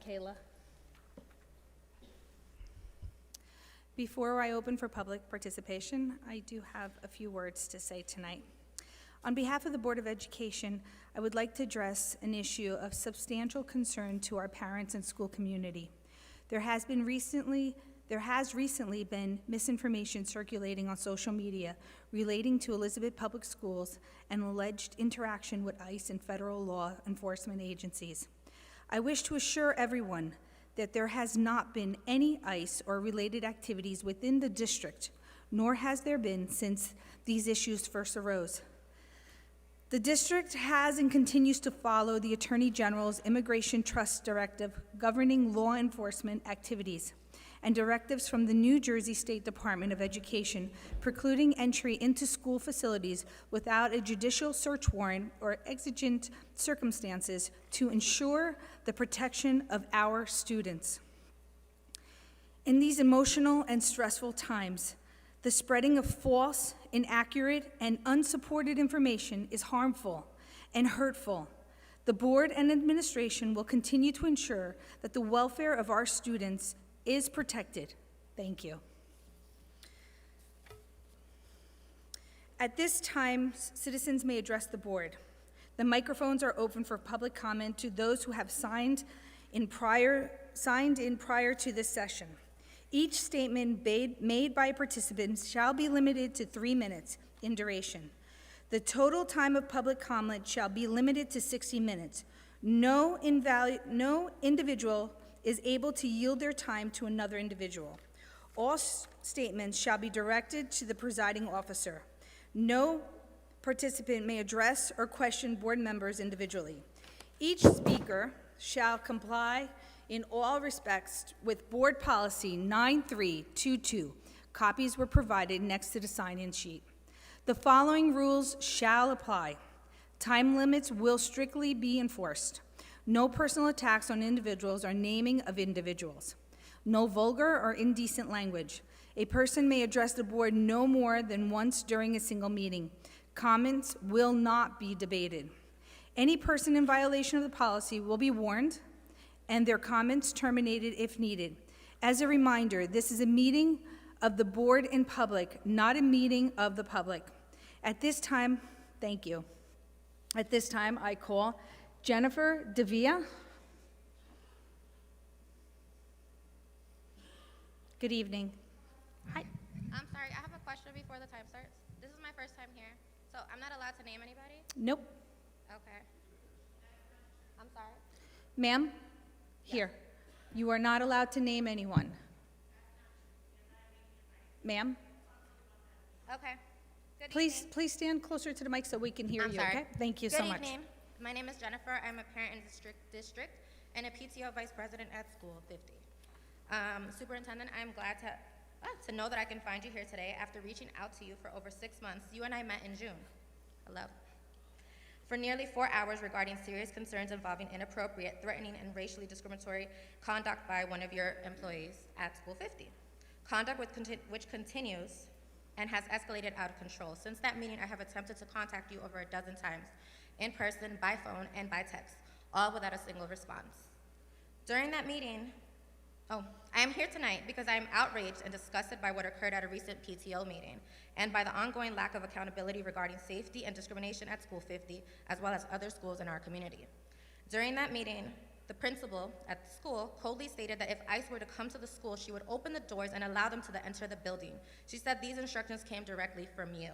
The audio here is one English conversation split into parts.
Kayla. Before I open for public participation, I do have a few words to say tonight. On behalf of the Board of Education, I would like to address an issue of substantial concern to our parents and school community. There has recently been misinformation circulating on social media relating to Elizabeth Public Schools and alleged interaction with ICE and federal law enforcement agencies. I wish to assure everyone that there has not been any ICE or related activities within the district, nor has there been since these issues first arose. The district has and continues to follow the Attorney General's Immigration Trust Directive governing law enforcement activities and directives from the New Jersey State Department of Education precluding entry into school facilities without a judicial search warrant or exigent circumstances to ensure the protection of our students. In these emotional and stressful times, the spreading of false, inaccurate, and unsupported information is harmful and hurtful. The board and administration will continue to ensure that the welfare of our students is protected. Thank you. At this time, citizens may address the board. The microphones are open for public comment to those who have signed in prior to this session. Each statement made by participants shall be limited to 3 minutes in duration. The total time of public comment shall be limited to 60 minutes. No individual is able to yield their time to another individual. All statements shall be directed to the presiding officer. No participant may address or question board members individually. Each speaker shall comply in all respects with Board Policy 9322. Copies were provided next to the sign-in sheet. The following rules shall apply. Time limits will strictly be enforced. No personal attacks on individuals or naming of individuals. No vulgar or indecent language. A person may address the board no more than once during a single meeting. Comments will not be debated. Any person in violation of the policy will be warned and their comments terminated if needed. As a reminder, this is a meeting of the board in public, not a meeting of the public. At this time, thank you. At this time, I call Jennifer Davia. Good evening. Hi. I'm sorry, I have a question before the time starts. This is my first time here, so I'm not allowed to name anybody? Nope. Okay. I'm sorry. Ma'am, here. You are not allowed to name anyone. Ma'am? Okay. Good Please stand closer to the mic so we can hear I'm you, sorry. okay? Thank you so much. Good evening. My name is Jennifer. I'm a parent in district and a PTO vice president at School 50. Superintendent, I'm glad to know that I can find you here today after reaching out to you for over 6 months. You and I met in June. Hello. For nearly 4 hours regarding serious concerns involving inappropriate, threatening, and racially discriminatory conduct by one of your employees at School 50. Conduct which continues and has escalated out of control. Since that meeting, I have attempted to contact you over a dozen times, in person, by phone, and by text, all without a single response. During that meeting, I am here tonight because I am outraged and disgusted by what occurred at a recent PTO meeting and by the ongoing lack of accountability regarding safety and discrimination at School 50, as well as other schools in our community. During that meeting, the principal at the school coldly stated that if ICE were to come to the school, she would open the doors and allow them to enter the building. She said these instructions came directly from you.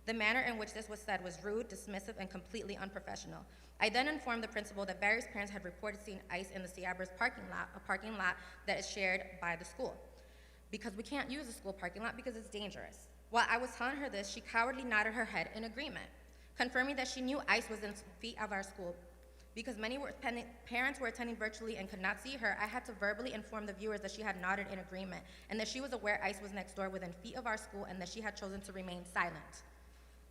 The manner in which this was said was rude, dismissive, and completely unprofessional. I then informed the principal that various parents had reported seeing ICE in the Ciabras parking lot, a parking lot that is shared by the school, because we can't use the school parking lot because it's dangerous. While I was telling her this, she cowardly nodded her head in agreement, confirming that she knew ICE was in feet of our school. Because many parents were attending virtually and could not see her, I had to verbally inform the viewers that she had nodded in agreement and that she was aware ICE was next door within feet of our school and that she had chosen to remain silent.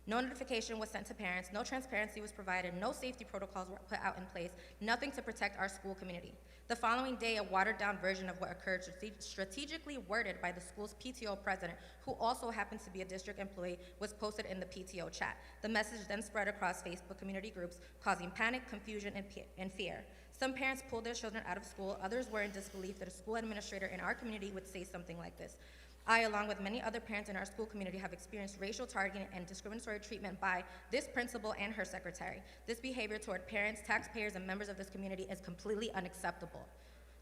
No notification was sent to parents, no transparency was provided, no safety protocols were put out in place, nothing to protect our school community. The following day, a watered-down version of what occurred, strategically worded by the school's PTO president, who also happens to be a district employee, was posted in the PTO chat. The message then spread across Facebook community groups, causing panic, confusion, and fear. Some parents pulled their children out of school. Others were in disbelief that a school administrator in our community would say something like this. I, along with many other parents in our school community, have experienced racial targeting and discriminatory treatment by this principal and her secretary. This behavior toward parents, taxpayers, and members of this community is completely unacceptable.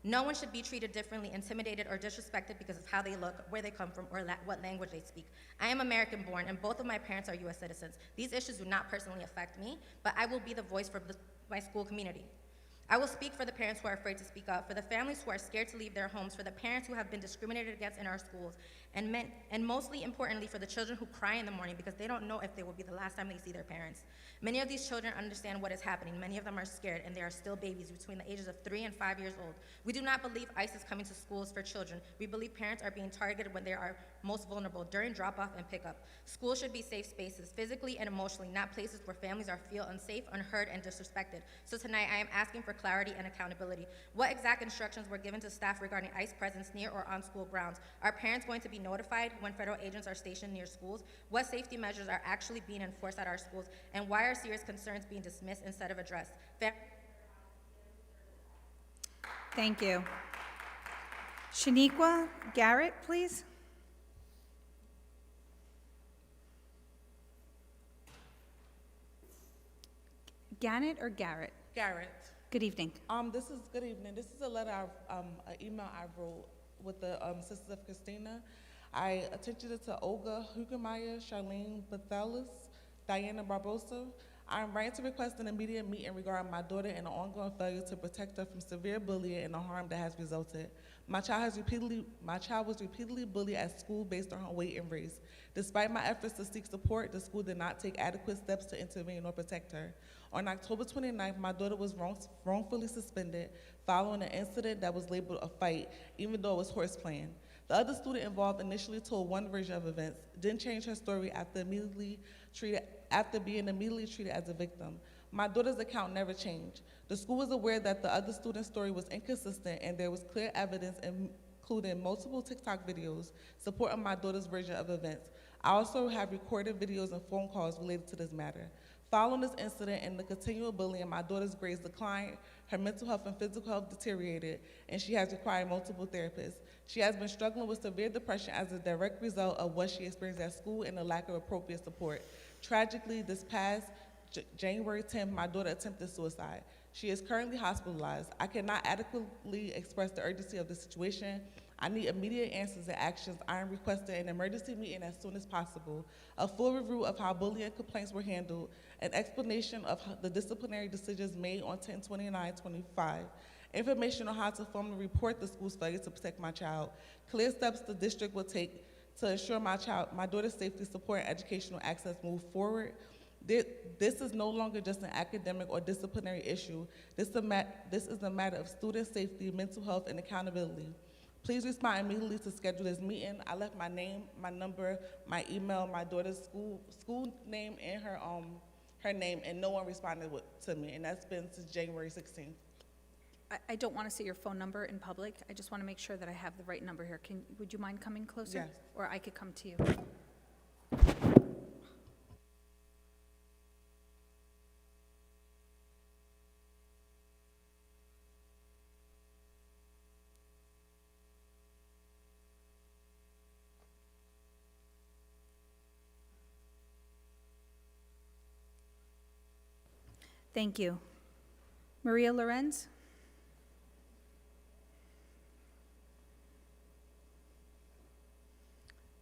No one should be treated differently, intimidated, or disrespected because of how they look, where they come from, or what language they speak. I am American-born, and both of my parents are U.S. citizens. These issues do not personally affect me, but I will be the voice for my school community. I will speak for the parents who are afraid to speak up, for the families who are scared to leave their homes, for the parents who have been discriminated against in our schools, and mostly importantly, for the children who cry in the morning because they don't know if they will be the last time they see their parents. Many of these children understand what is happening. Many of them are scared, and they are still babies between the ages of 3 and 5 years old. We do not believe ICE is coming to schools for children. We believe parents are being targeted when they are most vulnerable, during drop-off and pickup. Schools should be safe spaces, physically and emotionally, not places where families feel unsafe, unheard, and disrespected. So tonight, I am asking for clarity and accountability. What exact instructions were given to staff regarding ICE presence near or on school grounds? Are parents going to be notified when federal agents are stationed near schools? What safety measures are actually being enforced at our schools? And why are serious concerns being dismissed instead of addressed? Thank you. Shaniqua Garrett, please. Gannett or Garrett? Garrett. Good evening. Good evening. This is a letter, an email I wrote with the Sisters of Christina. I attributed it to Olga Hugemeyer, Charlene Bathalis, Diana Barbosa. I'm writing to request an immediate meeting regarding my daughter and the ongoing failure to protect her from severe bullying and the harm that has resulted. My child was repeatedly bullied at school based on her weight and race. Despite my efforts to seek support, the school did not take adequate steps to intervene or protect her. On October 29th, my daughter was wrongfully suspended following an incident that was labeled a fight, even though it was horseplaying. The other student involved initially told one version of events, then changed her story after being immediately treated as a victim. My daughter's account never changed. The school was aware that the other student's story was inconsistent, and there was clear evidence, including multiple TikTok videos, supporting my daughter's version of events. I also have recorded videos and phone calls related to this matter. Following this incident and the continual bullying, my daughter's grades declined, her mental health and physical health deteriorated, and she has required multiple therapists. She has been struggling with severe depression as a direct result of what she experienced at school and the lack of appropriate support. Tragically, this past January 10th, my daughter attempted suicide. She is currently hospitalized. I cannot adequately express the urgency of the situation. I need immediate answers and actions. I am requesting an emergency meeting as soon as possible, a full review of how bullying complaints were handled, an explanation of the disciplinary decisions made on 10/29/25, information on how to formally report the school's failure to protect my child, clear steps the district will take to ensure my daughter's safety, support, and educational access move forward. This is no longer just an academic or disciplinary issue. This is a matter of student safety, mental health, and accountability. Please respond immediately to schedule this meeting. I left my name, my number, my email, my daughter's school name, and her name, and no one responded to me, and that's been since January 16th. I don't want to say your phone number in public. I just want to make sure that I have the right number here. Would you mind coming closer? Yes. Or I could come to you. Thank you. Maria Lorenz?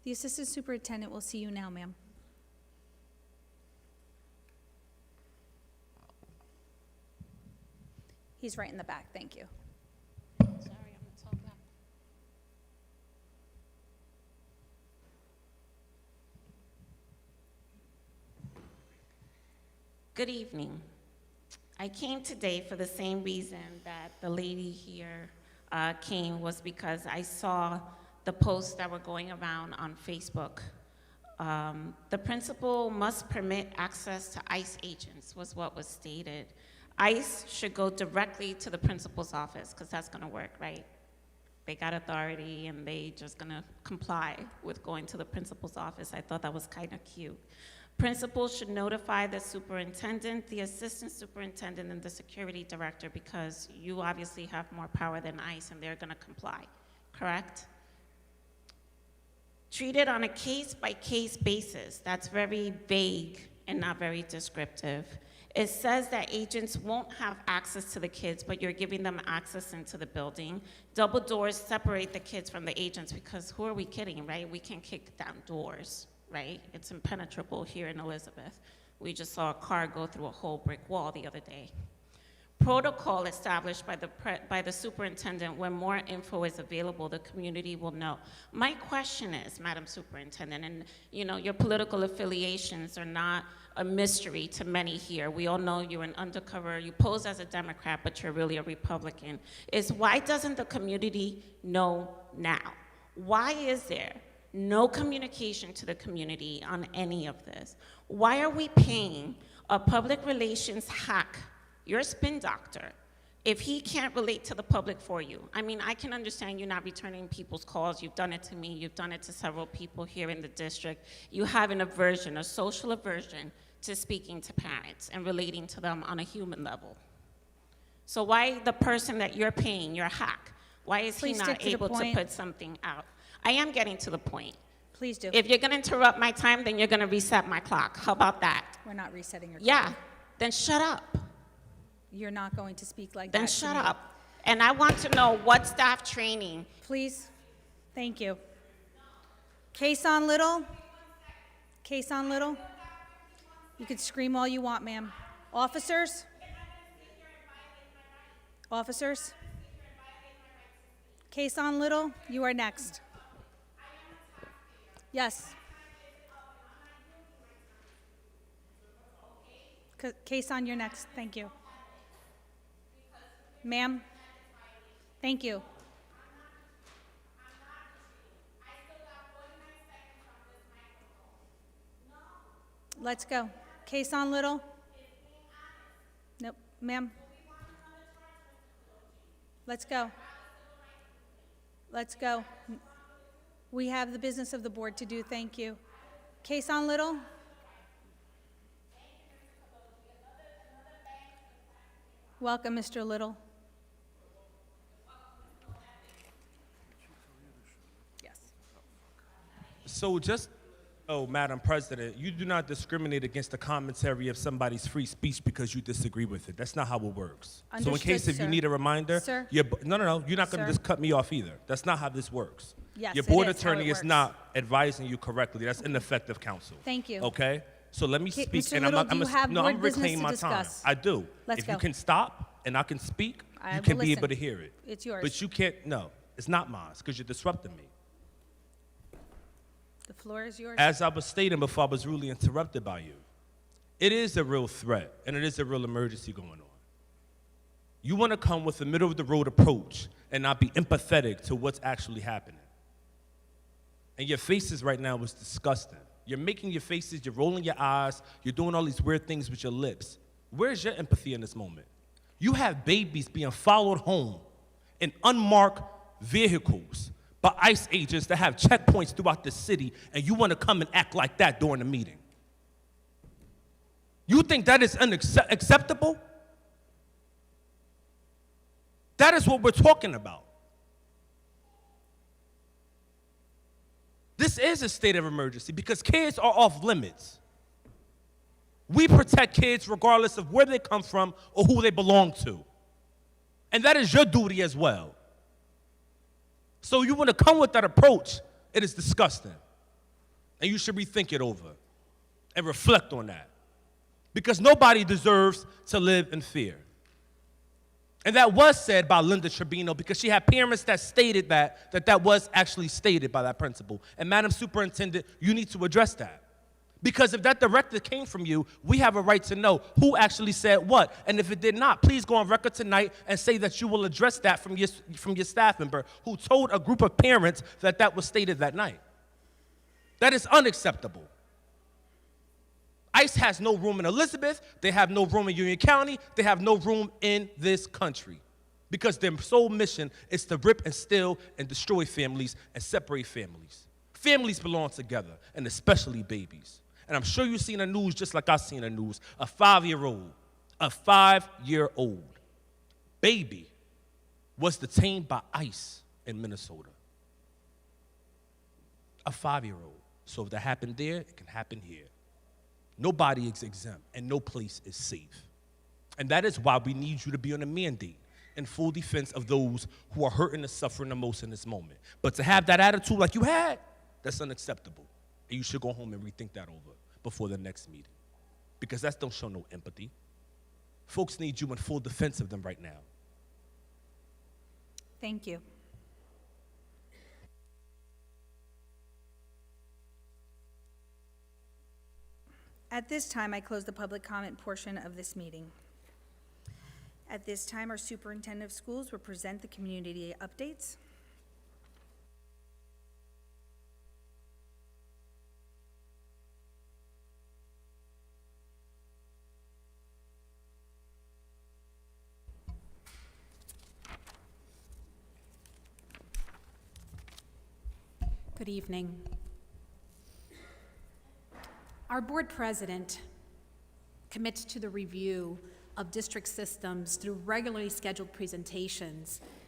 The Assistant Superintendent will see you now, ma'am. He's right in the back, thank you. Sorry, I'm not talking up. Good evening. I came today for the same reason that the lady here came, was because I saw the posts that were going around on Facebook. The principal must permit access to ICE agents, was what was stated. ICE should go directly to the principal's office, because that's gonna work, right? They got authority and they just gonna comply with going to the principal's office. I thought that was kind of cute. Principals should notify the superintendent, the assistant superintendent, and the security director because you obviously have more power than ICE and they're gonna comply, correct? Treat it on a case-by-case basis. That's very vague and not very descriptive. It says that agents won't have access to the kids, but you're giving them access into the building. Double doors separate the kids from the agents because who are we kidding, right? We can kick down doors, right? It's impenetrable here in Elizabeth. We just saw a car go through a whole brick wall the other day. Protocol established by the superintendent. When more info is available, the community will know. My question is, Madam Superintendent, and you know, your political affiliations are not a mystery to many here. We all know you're an undercover, you pose as a Democrat, but you're really a Republican, is why doesn't the community know now? Why is there no communication to the community on any of this? Why are we paying a public relations hack, your spin doctor, if he can't relate to the public for you? I mean, I can understand you not returning people's calls. You've done it to me. You've done it to several people here in the district. You have an aversion, a social aversion to speaking to parents and relating to them on a human level. So why the person that you're paying, your hack, why is he Please not stick to the able to point. put something out? I am getting to the point. Please do. If you're gonna interrupt my time, then you're gonna reset my clock. How about that? We're not resetting your clock. Yeah, then shut up. You're not going to speak like Then that to shut me. up. And I want to know what staff training. Please. Thank you. Case on Little. Case on Little. You can scream all you want, ma'am. Officers? Officers? Case on Little, you are next. Yes. Case on, you're next. Thank you. Ma'am? Thank you. Let's go. Case on Little? Nope. Ma'am? Let's go. Let's go. We have the business of the board to do. Thank you. Case on Little? Welcome, Mr. Little. Yes. So just, oh, Madam President, you do not discriminate against the commentary of somebody's free speech because you disagree with it. That's not how it works. So in Understood, case if sir. you need a reminder, Sir? no, you're not going Sir? to just cut me off either. That's not how this works. Yes, Your it board is how it attorney is works. not advising you correctly. That's ineffective counsel. Thank you. Okay? So let me Okay, speak. Mr. And Little, I'm do you have no, board I'm business reclaiming to my time. discuss? I do. Let's if go. you can stop and I can speak, I you will can be listen. able to hear it. It's yours. But you can't, no, it's not mine because you're disrupting me. The floor is yours. As I was stating before I was rudely interrupted by you, it is a real threat and it is a real emergency going on. You want to come with a middle-of-the-road approach and not be empathetic to what's actually happening. And your faces right now is disgusting. You're making your faces, you're rolling your eyes, you're doing all these weird things with your lips. Where's your empathy in this moment? You have babies being followed home in unmarked vehicles by ICE agents that have checkpoints throughout the city, and you want to come and act like that during the meeting. You think that is unacceptable? That is what we're talking about. This is a state of emergency because kids are off limits. We protect kids regardless of where they come from or who they belong to. And that is your duty as well. So you want to come with that approach, it is disgusting. And you should rethink it over and reflect on that. Because nobody deserves to live in fear. And that was said by Linda Tribino because she had parents that stated that was actually stated by that principal. And Madam Superintendent, you need to address that. Because if that directive came from you, we have a right to know who actually said what. And if it did not, please go on record tonight and say that you will address that from your staff member who told a group of parents that was stated that night. That is unacceptable. ICE has no room in Elizabeth, they have no room in Union County, they have no room in this country. Because their sole mission is to rip and steal and destroy families and separate families. Families belong together, and especially babies. And I'm sure you've seen the news just like I've seen the news. A 5-year-old baby was detained by ICE in Minnesota. A 5-year-old. So if that happened there, it can happen here. Nobody is exempt, and no place is safe. And that is why we need you to be on a mandate in full defense of those who are hurting and suffering the most in this moment. But to have that attitude like you had, that's unacceptable. And you should go home and rethink that over before the next meeting. Because that don't show no empathy. Folks need you in full defense of them right now. Thank you. At this time, I close the public comment portion of this meeting. At this time, our superintendent of schools will present the community updates. Good evening. Our board president commits to the review of district systems through regularly scheduled presentations